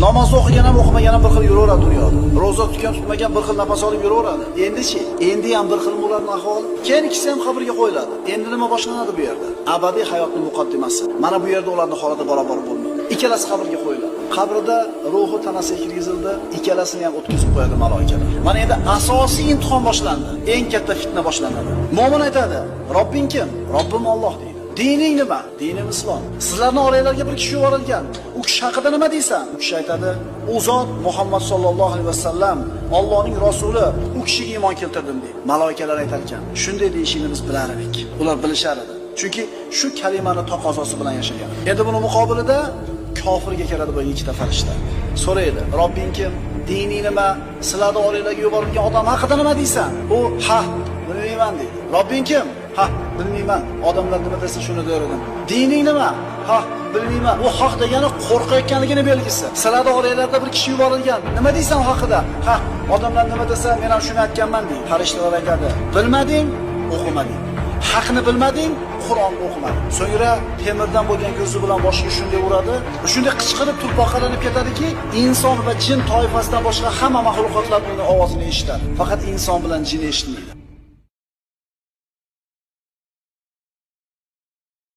Namoz o'qigan ham o'qimagan ham bir xil yuraveradi dunyoda. Roza tutgan tutmagan bir xil nafas olib yuraveradi. Endi-chi, endi ham bir xil ularning ahvoli. Keyin ikkisi ham qabrga qo'yiladi. Endi nima boshlanadi bu yerda? Abadiy hayotning muqaddimasi. Mana bu yerda ularning holati barobar bo'lmaydi. Ikkalasi qabrga qo'yiladi. Qabrda ruhi tanasiga kirgizildi, ikkalasini ham o'tkazib qo'yadi malaikalar. Mana endi asosiy imtihon boshlandi. Eng katta fitna boshlanadi. Mo'min aytadi: "Robbing kim?" "Robbim Alloh" deydi. "Dining nima?" "Dinim islom." "Sizlarning oranglarga bir kishi yuborilgan. U kishi haqida nima deysan?" U kishi aytadi: "U zot Muhammad sallallohu alayhi vasallam, Allohning rasuli, u kishiga iymon keltirdim" deydi. Malaikalar aytar ekan, shunday deyishini biz bilar edik. Ular bilishar edi. Chunki shu kalimani taqozosi bilan yashagan. Endi buni muqobilida kofirga keladi bu ikkita farishta. So'raydi: "Robbing kim? Dining nima? Sizlarning oranglarga yuborilgan odam haqida nima deysan?" U: "Ha, bilmayman" deydi. "Robbing kim?" "Ha, bilmayman. Odamlar nima desa shuni deyradim." "Dining nima?" "Ha, bilmayman." U haq degani qo'rqayotganligini belgisi. Sizlarning oranglarda bir kishi yuborilgan. "Nima deysan u haqida?" "Ha, odamlar nima desa men ham shuni aytganman" deydi. Farishtalar aytadi: "Bilmading, o'qimading. Haqni bilmading, Qur'on o'qimading." So'ngra temirdan bo'lgan ko'zi bilan boshiga shunday uradi, shunday qichqirib turpoqalanib ketadiki, inson va jin toifasidan boshqa hamma maxluqotlar uning ovozini eshitadi. Faqat inson bilan jin eshitmaydi.